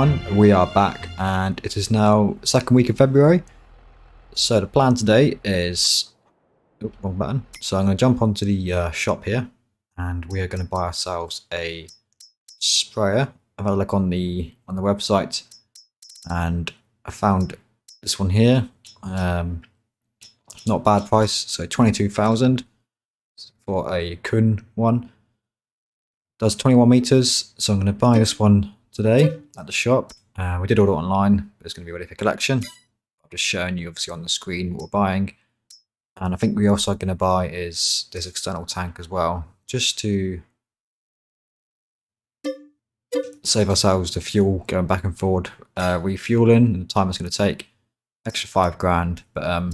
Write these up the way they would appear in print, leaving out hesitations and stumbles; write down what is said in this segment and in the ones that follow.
everyone, we are back and it is now the second week of February. So the plan today is, wrong button. So I'm going to jump onto the shop here and we are going to buy ourselves a sprayer. I've had a look on the website and I found this one here. Not a bad price, so 22,000 for a Kun one. Does 21 meters, so I'm going to buy this one today at the shop. We did order it online, but it's going to be ready for collection. I've just shown you obviously on the screen what we're buying. And I think we also are going to buy is this external tank as well, just to save ourselves the fuel going back and forward, refueling, and the time it's going to take. Extra 5 grand, but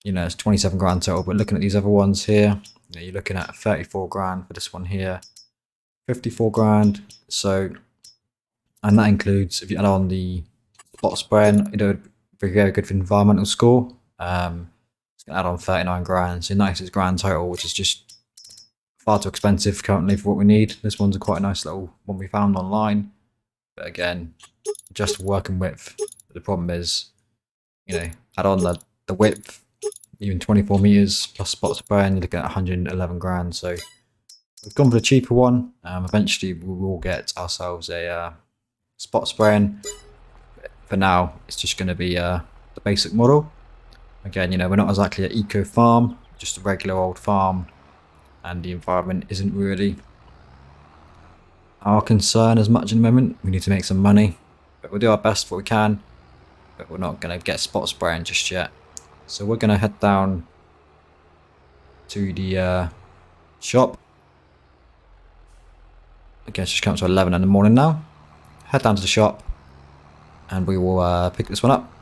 you know, it's 27 grand total. But looking at these other ones here, you know, you're looking at 34 grand for this one here, 54 grand. So, and that includes, if you add on the spot spraying, you know, very good for environmental score. It's going to add on 39 grand, so 96 grand total, which is just far too expensive currently for what we need. This one's a quite a nice little one we found online, but again, just working with. The problem is, you know, add on the width, even 24 meters plus spot spraying, you're looking at 111 grand. So we've gone for the cheaper one. Eventually we will get ourselves a spot spraying. For now, it's just going to be the basic model. Again, you know, we're not exactly an eco farm, just a regular old farm, and the environment isn't really our concern as much at the moment. We need to make some money, but we'll do our best for what we can, but we're not going to get spot spraying just yet. So we're going to head down to the shop. I guess it's just come up to 11 in the morning now. Head down to the shop and we will pick this one up.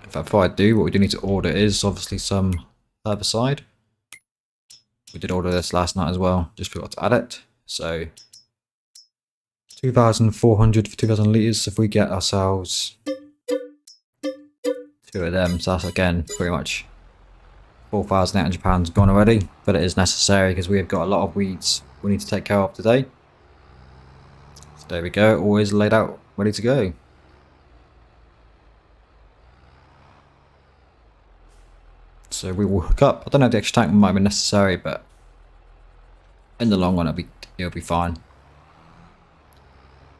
In fact, before I do, what we do need to order is obviously some herbicide. We did order this last night as well, just forgot to add it. So 2,400 for 2,000 litres if we get ourselves 2 of them. So that's again pretty much £4,800 gone already, but it is necessary because we have got a lot of weeds we need to take care of today. So there we go, always laid out, ready to go. So we will hook up. I don't know if the extra tank might be necessary, but in the long run it'll be fine.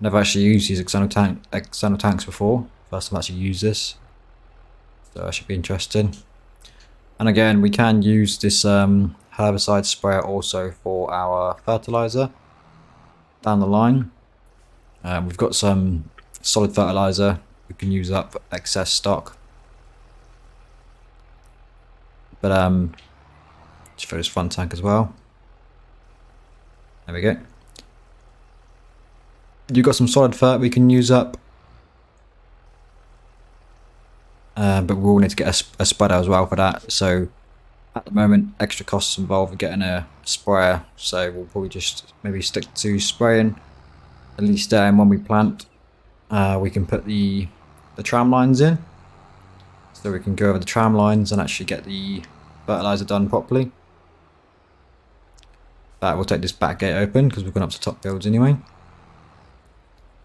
Never actually used these external tanks before. First time I actually used this, so that should be interesting. And again, we can use this herbicide sprayer also for our fertilizer down the line. We've got some solid fertilizer we can use up excess stock, but just for this front tank as well. There we go. You've got some solid fert we can use up, but we will need to get a spreader as well for that. So at the moment, extra costs involved with getting a sprayer, so we'll probably just maybe stick to spraying at least there. And when we plant, we can put the tram lines in, so we can go over the tram lines and actually get the fertilizer done properly. But we'll take this back gate open because we've gone up to top builds anyway.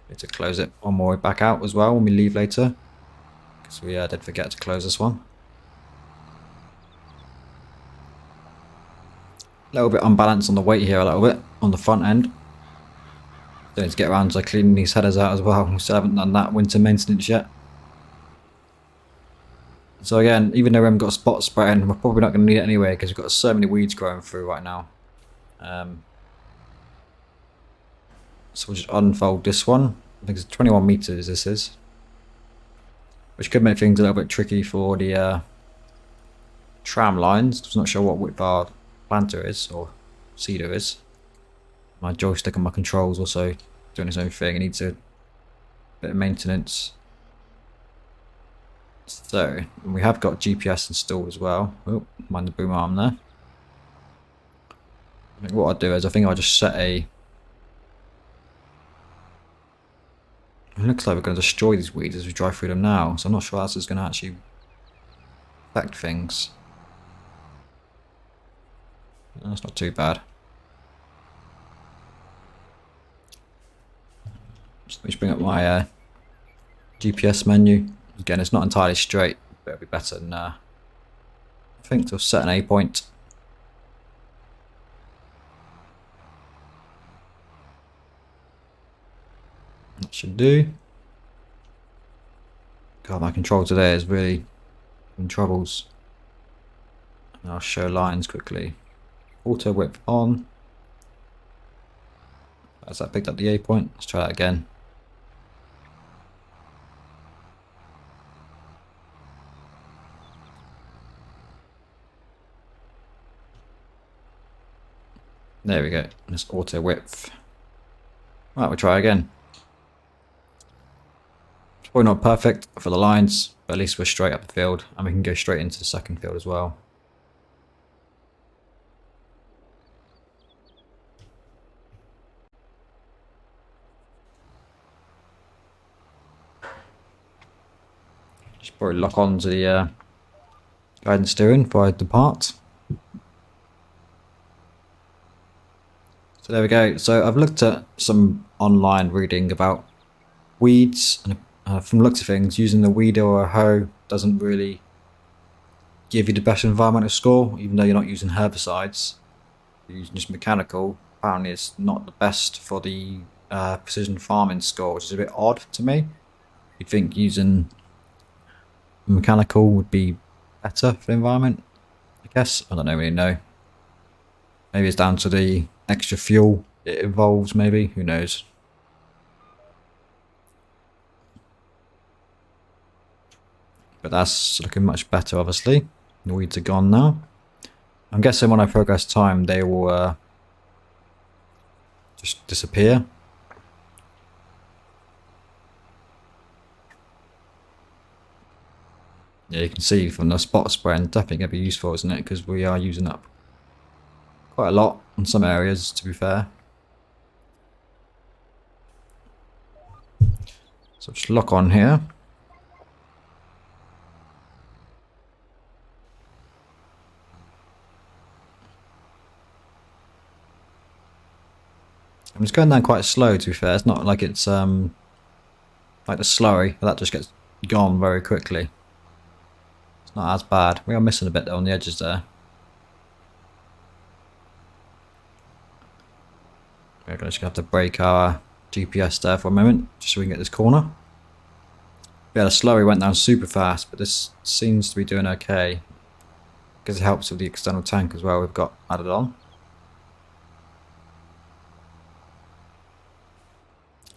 Need to close it one more way back out as well when we leave later, because we did forget to close this one. A little bit unbalanced on the weight here, a little bit on the front end. Don't need to get around to cleaning these headers out as well. We still haven't done that winter maintenance yet. So again, even though we haven't got spot spraying, we're probably not going to need it anyway because we've got so many weeds growing through right now. So we'll just unfold this one. I think it's 21 meters this is, which could make things a little bit tricky for the tram lines. I'm not sure what width our planter is or seeder is. My joystick and my controls also doing its own thing. It needs a bit of maintenance. So we have got GPS installed as well. Oh, mind the boom arm there. I think what I'll do is I'll just set a. It looks like we're going to destroy these weeds as we drive through them now, so I'm not sure that's going to actually affect things. That's not too bad. Let's bring up my GPS menu. Again, it's not entirely straight, but it'll be better than I think to set an A point. That should do. God, my control today is really in troubles. And I'll show lines quickly. Auto whip on. Has that picked up the A point? Let's try that again. There we go. Let's auto width. Right, we'll try again. It's probably not perfect for the lines, but at least we're straight up the field and we can go straight into the second field as well. Just probably lock on to the guidance steering before I depart. So there we go. So I've looked at some online reading about weeds, and from the looks of things, using the weeder or a hoe doesn't really give you the best environmental score, even though you're not using herbicides. You're using just mechanical. Apparently it's not the best for the precision farming score, which is a bit odd to me. You'd think using mechanical would be better for the environment, I guess. I don't really know. Maybe it's down to the extra fuel it involves, maybe. Who knows? But that's looking much better, obviously. The weeds are gone now. I'm guessing when I progress time, they will just disappear. Yeah, you can see from the spot spraying, definitely going to be useful, isn't it? Because we are using up quite a lot in some areas, to be fair. So just lock on here. I'm just going down quite slow, to be fair. It's not like it's like the slurry, but that just gets gone very quickly. It's not as bad. We are missing a bit though on the edges there. We're just going to have to break our GPS there for a moment, just so we can get this corner. Yeah, the slurry went down super fast, but this seems to be doing okay. Because it helps with the external tank as well we've got added on.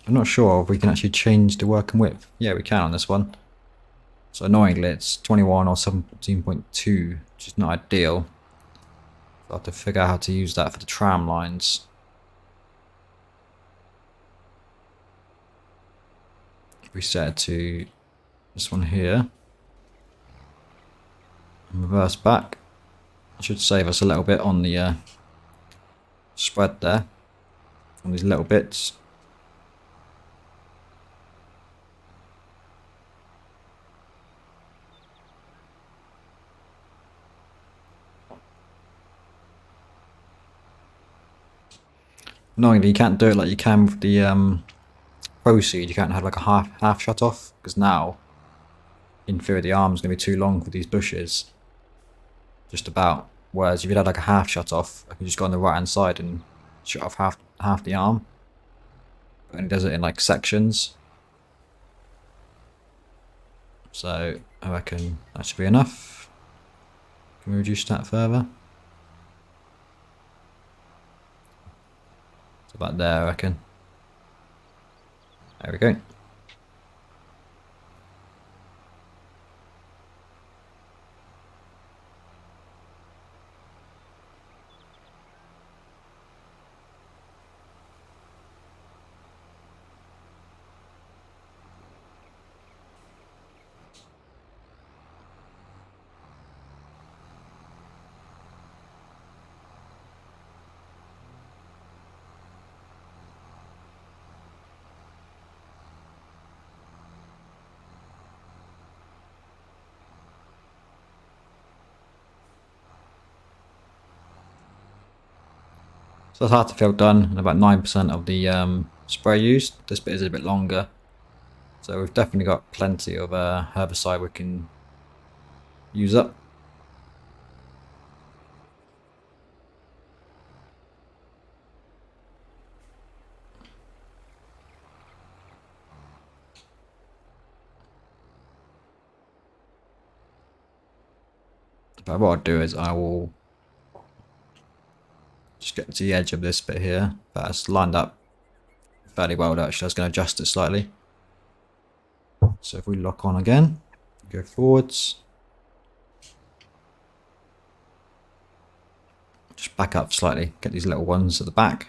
I'm not sure if we can actually change the working width. Yeah, we can on this one. So annoyingly, it's 21 or 17.2, which is not ideal. So I'll have to figure out how to use that for the tram lines. If we set it to this one here, and reverse back, it should save us a little bit on the spread there, on these little bits. Annoyingly, you can't do it like you can with the proceed. You can't have like a half shut off, because now, in theory, the arm's going to be too long for these bushes. Just about. Whereas if you had like a half shut off, I can just go on the right hand side and shut off half the arm. But it does it in like sections. So I reckon that should be enough. Can we reduce that further? It's about there, I reckon. There we go. So that's half the field done and about 9% of the spray used. This bit is a bit longer. So we've definitely got plenty of herbicide we can use up. But what I'll do is I will just get to the edge of this bit here. That's lined up fairly well actually. I was going to adjust it slightly. So if we lock on again, go forwards. Just back up slightly, get these little ones at the back.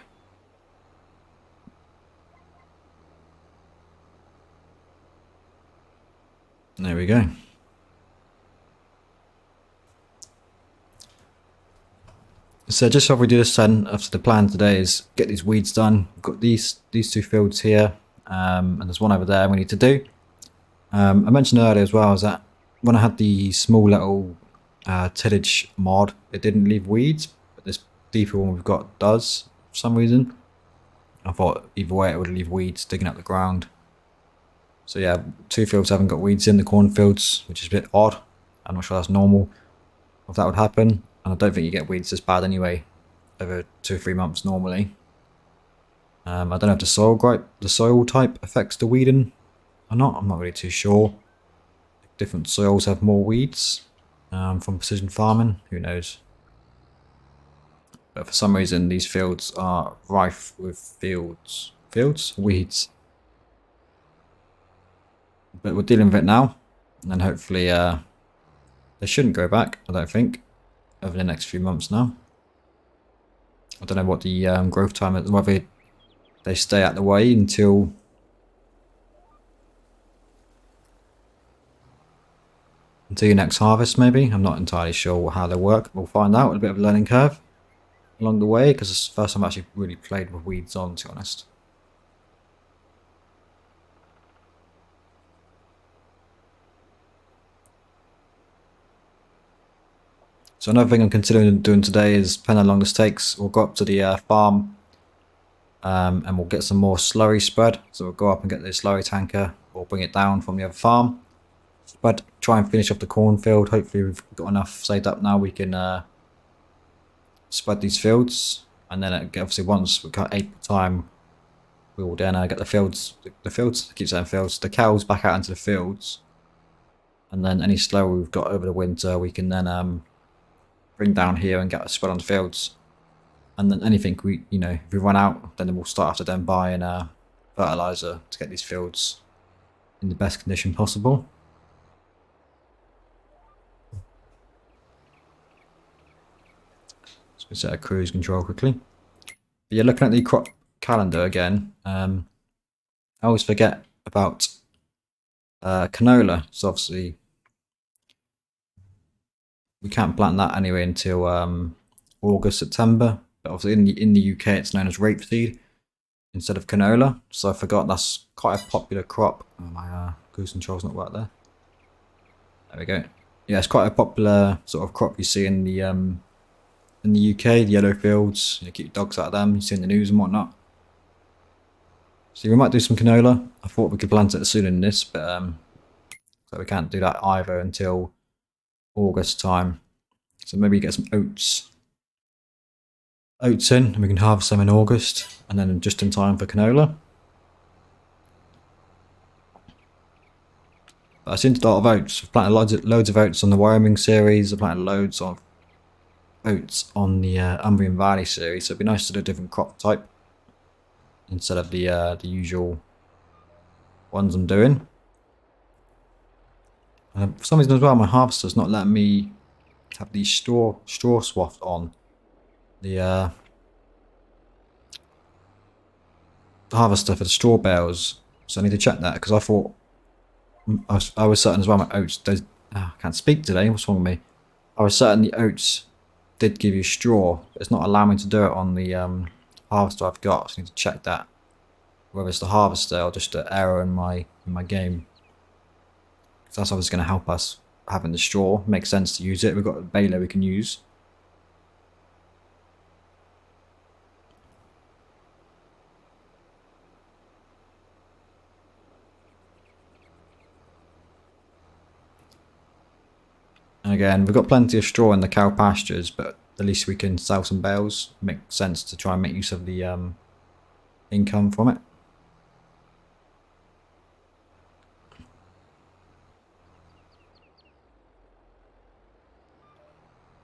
There we go. So just how we do this then, after the plan today is get these weeds done. We've got these two fields here, and there's one over there we need to do. I mentioned earlier as well is that when I had the small little tillage mod, it didn't leave weeds, but this deeper one we've got does for some reason. I thought either way it would leave weeds digging up the ground. So yeah, two fields haven't got weeds in the cornfields, which is a bit odd. I'm not sure that's normal if that would happen. And I don't think you get weeds this bad anyway over 2 or 3 months normally. I don't know if the soil type affects the weeding or not. I'm not really too sure. Different soils have more weeds from precision farming. Who knows? But for some reason these fields are rife with weeds. But we're dealing with it now, and then hopefully they shouldn't go back, I don't think, over the next few months now. I don't know what the growth time is, whether they stay out the way until your next harvest maybe. I'm not entirely sure how they work. We'll find out. A bit of a learning curve along the way, because it's the first time I actually really played with weeds on, to be honest. So another thing I'm considering doing today is, depending on how long this takes, we'll go up to the farm and we'll get some more slurry spread. So we'll go up and get the slurry tanker, or bring it down from the other farm. But try and finish off the cornfield. Hopefully we've got enough saved up now we can spread these fields. And then obviously once we've got April time, we will then get the fields, I keep saying fields, the cows back out into the fields. And then any slurry we've got over the winter we can then bring down here and get spread on the fields. And then anything if we run out, then we'll start after then buying fertilizer to get these fields in the best condition possible. So we set a cruise control quickly. But yeah, looking at the crop calendar again, I always forget about canola. So obviously we can't plant that anyway until August, September. But obviously in the UK it's known as rapeseed instead of canola. So I forgot that's quite a popular crop. Oh, my cruise control's not right there. There we go. Yeah, it's quite a popular sort of crop you see in the UK, the yellow fields. You keep dogs out of them. You see in the news and whatnot. So we might do some canola. I thought we could plant it sooner than this, but so we can't do that either until August time. So maybe get some oats in, and we can harvest them in August, and then just in time for canola. But I've seen a lot of oats. I've planted loads of oats on the Wyoming series. I've planted loads of oats on the Umbrian Valley series. So it'd be nice to do a different crop type instead of the usual ones I'm doing. For some reason as well, my harvester's not letting me have the straw swath on the harvester for the straw bales. So I need to check that, because I thought I was certain as well my oats. I can't speak today. What's wrong with me? I was certain the oats did give you straw, but it's not allowing me to do it on the harvester I've got. So I need to check that, whether it's the harvester or just an error in my game. So that's obviously going to help us having the straw. Makes sense to use it. We've got a baler we can use. And again, we've got plenty of straw in the cow pastures, but at least we can sell some bales. Makes sense to try and make use of the income from it.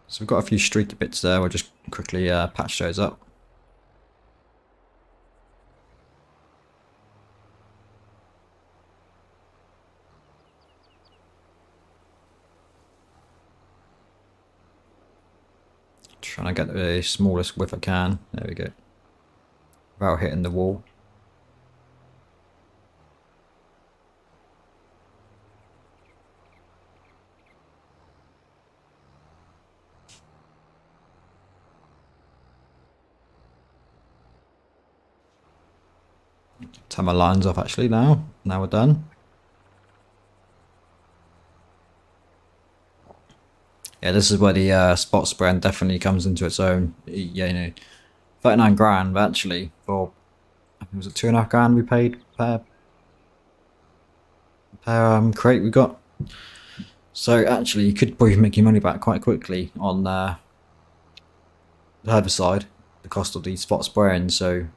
So we've got a few streaky bits there. We'll just quickly patch those up. Trying to get the smallest width I can. There we go. Without hitting the wall. Turn my lines off actually now. Now we're done. Yeah, this is where the spot spread definitely comes into its own. Yeah, you know, 39 grand, but actually for, I think it was 2.5 grand we paid per crate we got. So actually you could probably make your money back quite quickly on the herbicide, the cost of the spot spraying. So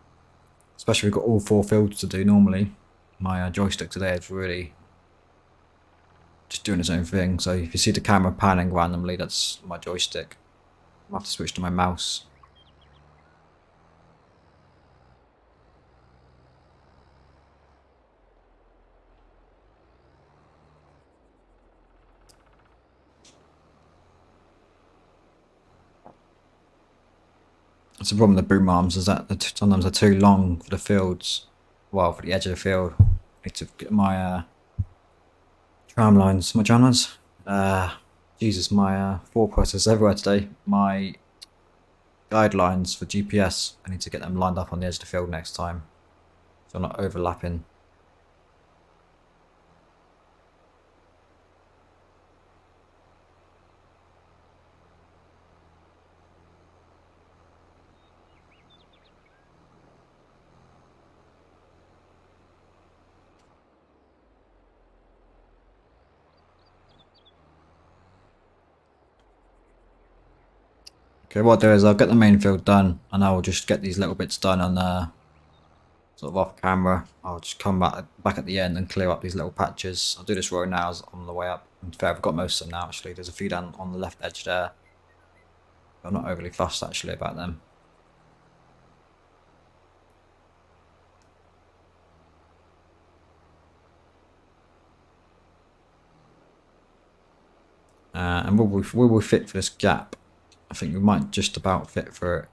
especially we've got all 4 fields to do normally. My joystick today is really just doing its own thing. So if you see the camera panning randomly, that's my joystick. I'll have to switch to my mouse. That's the problem with the boom arms, is that sometimes they're too long for the fields. Well, for the edge of the field. I need to get my tram lines, my tram lines. Jesus, my 4 processors everywhere today. My guidelines for GPS, I need to get them lined up on the edge of the field next time, so I'm not overlapping. Okay, what I'll do is I'll get the main field done, and I'll just get these little bits done on sort of off camera. I'll just come back at the end and clear up these little patches. I'll do this row now as on the way up. In fact, I've got most of them now actually. There's a few down on the left edge there. I'm not overly fussed actually about them. And will we fit for this gap? I think we might just about fit for it.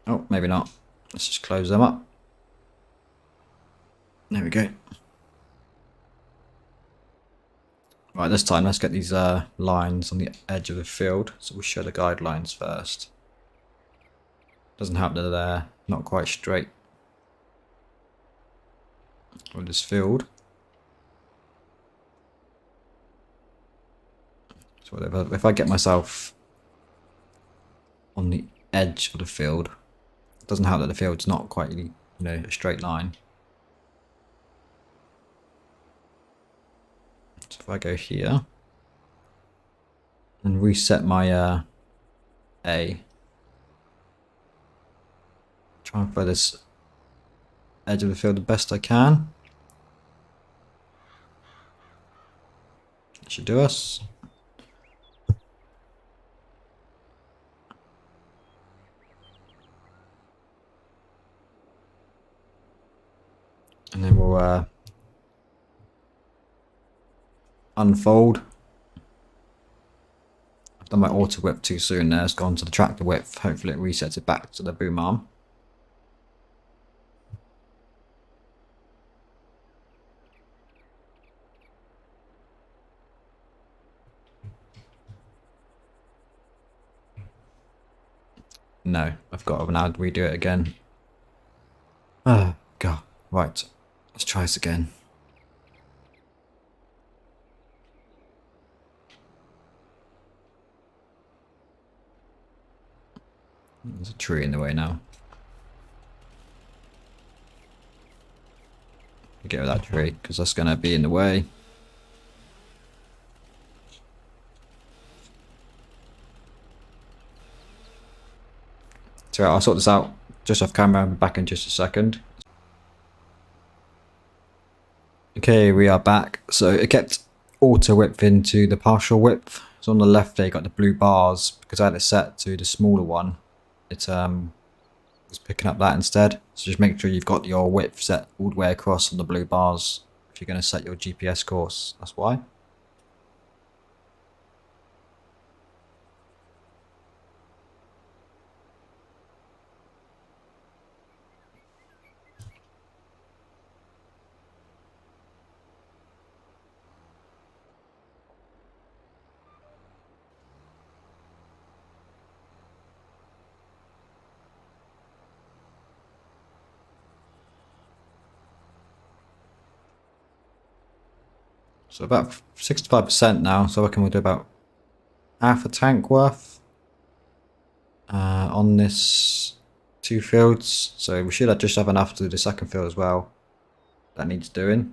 Oh, maybe not. Let's just close them up. There we go. Right, this time let's get these lines on the edge of the field. So we'll show the guidelines first. Doesn't help that they're not quite straight on this field. So if I get myself on the edge of the field, it doesn't help that the field's not quite, you know, a straight line. So if I go here and reset my A, try and throw this edge of the field the best I can. That should do us. And then we'll unfold. I've done my auto whip too soon there. It's gone to the tractor width. Hopefully it resets it back to the boom arm. No, I've got to now redo it again. Oh, God. Right, let's try this again. There's a tree in the way now. Get rid of that tree because that's going to be in the way. So I'll sort this out just off camera. I'll be back in just a second. Okay, we are back. So it kept auto width into the partial width. So on the left there you got the blue bars. Because I had it set to the smaller one, it was picking up that instead. So just make sure you've got your width set all the way across on the blue bars if you're going to set your GPS course. That's why. So about 65% now, so I reckon we'll do about half a tank worth on this 2 fields. So we should just have enough to do the second field as well. That needs doing.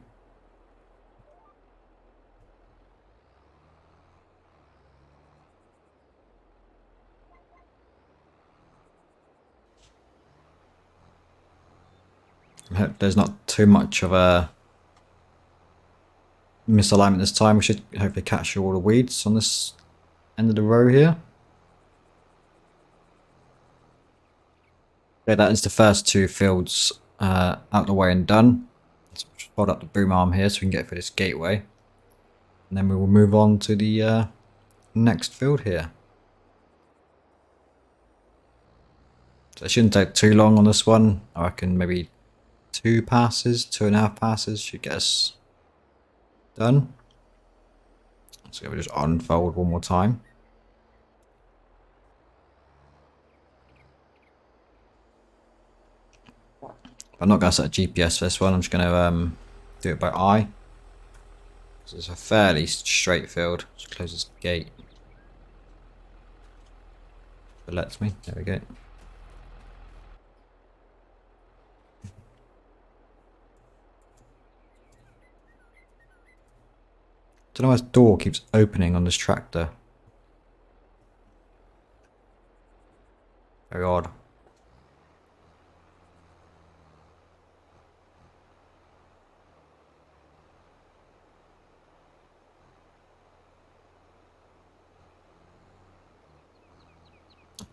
I hope there's not too much of a misalignment this time. We should hopefully catch all the weeds on this end of the row here. Okay, that is the first 2 fields out the way and done. Let's hold up the boom arm here so we can get through this gateway. And then we will move on to the next field here. So it shouldn't take too long on this one. I reckon maybe 2 passes, 2.5 passes should get us done. So we'll just unfold one more time. I'm not going to set a GPS for this one. I'm just going to do it by eye. So it's a fairly straight field. Just close this gate. If it lets me. There we go. Don't know why this door keeps opening on this tractor. Very odd.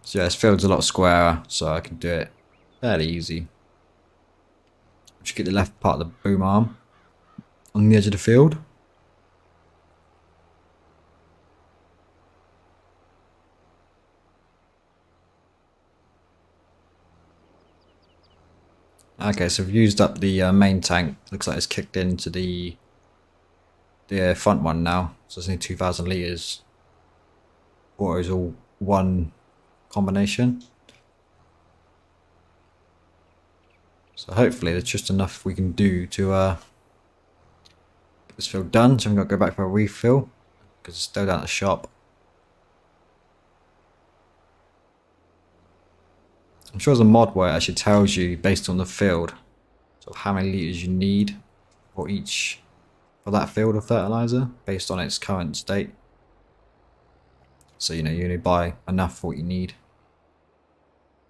So yeah, this field's a lot squarer, so I can do it fairly easy. Just get the left part of the boom arm on the edge of the field. Okay, so we've used up the main tank. Looks like it's kicked into the front one now. So it's only 2,000 litres. Water is all one combination. So hopefully there's just enough we can do to get this field done. So I'm going to go back for a refill because it's still down at the shop. I'm sure there's a mod where it actually tells you based on the field sort of how many litres you need for that field of fertilizer based on its current state. So you know you only buy enough for what you need.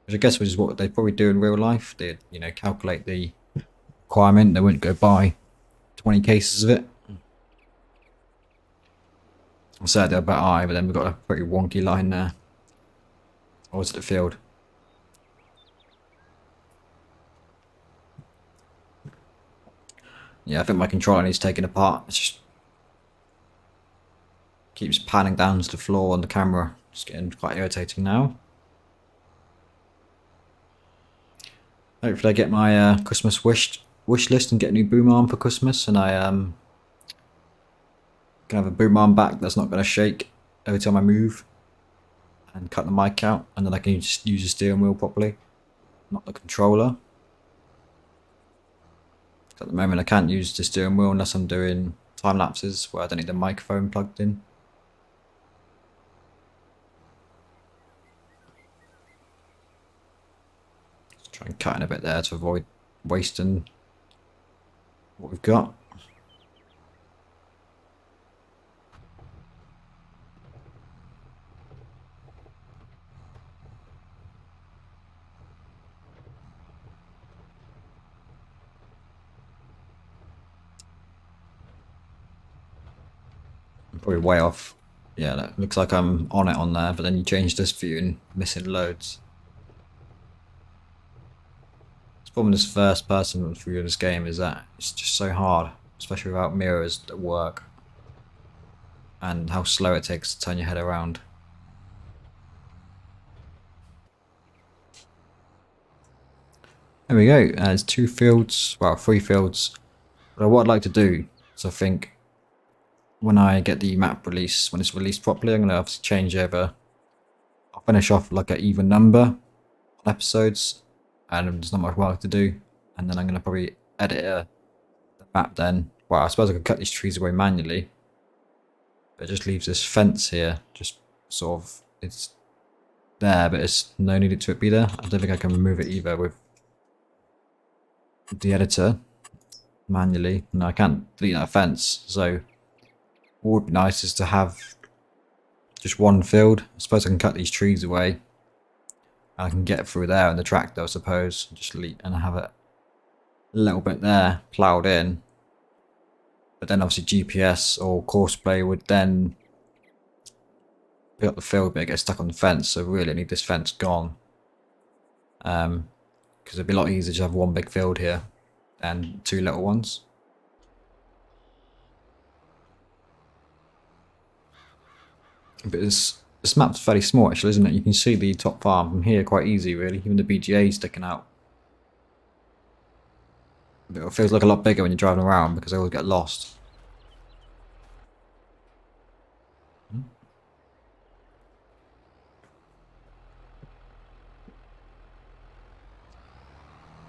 Which I guess is what they probably do in real life. They calculate the requirement. They wouldn't go buy 20 cases of it. I said they're about eye, but then we've got a pretty wonky line there. Or was it the field? Yeah, I think my controller needs taking apart. It just keeps panning down to the floor on the camera. It's getting quite irritating now. Hopefully I get my Christmas wish list and get a new boom arm for Christmas, and I can have a boom arm back that's not going to shake every time I move, and cut the mic out, and then I can just use the steering wheel properly, not the controller. At the moment I can't use the steering wheel unless I'm doing time lapses where I don't need the microphone plugged in. Just try and cut in a bit there to avoid wasting what we've got. I'm probably way off. Yeah, that looks like I'm on it on there, but then you change this view and missing loads. The problem with this first person view of this game is that it's just so hard, especially without mirrors that work, and how slow it takes to turn your head around. There we go. There's 2 fields, well, 3 fields. But what I'd like to do is, I think, when I get the map release, when it's released properly, I'm going to have to change over. I'll finish off like an even number on episodes, and there's not much work to do. And then I'm going to probably edit the map then. Well, I suppose I could cut these trees away manually, but it just leaves this fence here, just sort of, it's there, but it's no need to it be there. I don't think I can remove it either with the editor manually. No, I can't delete that fence. So what would be nice is to have just one field. I suppose I can cut these trees away. I can get through there in the tractor, I suppose. Just delete and have it a little bit there ploughed in. But then obviously GPS or Corsair would then pick up the field bit, get stuck on the fence. So really I need this fence gone. Because it'd be a lot easier to have one big field here and 2 little ones. But this map's fairly small actually, isn't it? You can see the top farm from here quite easy really, even the BGA sticking out. But it feels like a lot bigger when you're driving around because I always get lost.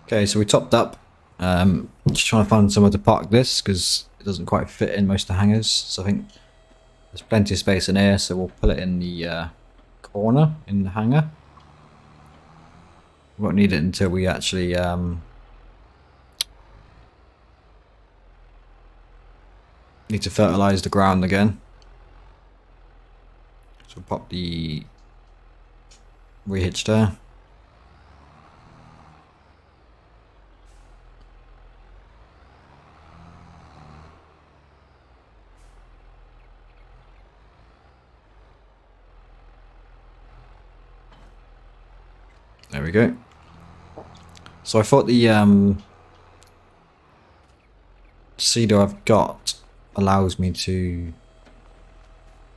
Okay, so we topped up. Just trying to find somewhere to park this because it doesn't quite fit in most of the hangars. So I think there's plenty of space in here, so we'll put it in the corner in the hangar. We won't need it until we actually need to fertilise the ground again. So we'll pop the rehitch there. There we go. So I thought the seeder I've got allows me to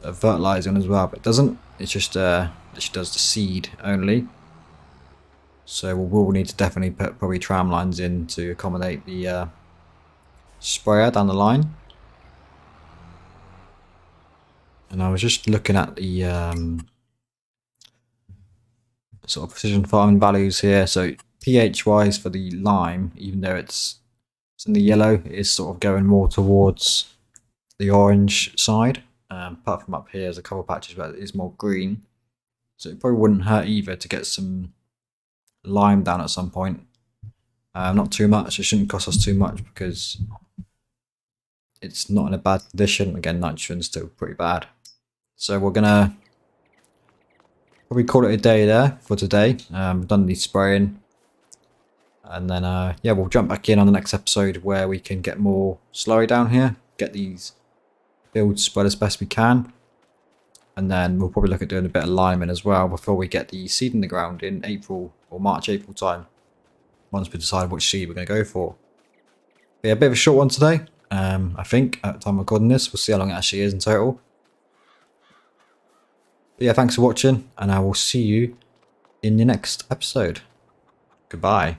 fertilise on as well, but it doesn't. It's just it just does the seed only. So we'll need to definitely put probably tram lines in to accommodate the sprayer down the line. And I was just looking at the sort of precision farming values here. So pH wise for the lime, even though it's in the yellow, it is sort of going more towards the orange side. Apart from up here, there's a couple of patches where it is more green. So it probably wouldn't hurt either to get some lime down at some point. Not too much, it shouldn't cost us too much because it's not in a bad condition. Again, nitrogen's still pretty bad. So we're gonna probably call it a day there for today. Done the spraying. And then yeah, we'll jump back in on the next episode where we can get more slurry down here. Get these fields spread as best we can. And then we'll probably look at doing a bit of liming as well before we get the seed in the ground in April or March, April time. Once we decide which seed we're going to go for. But yeah, a bit of a short one today. I think at the time of recording this, we'll see how long it actually is in total. But yeah, thanks for watching, and I will see you in the next episode. Goodbye.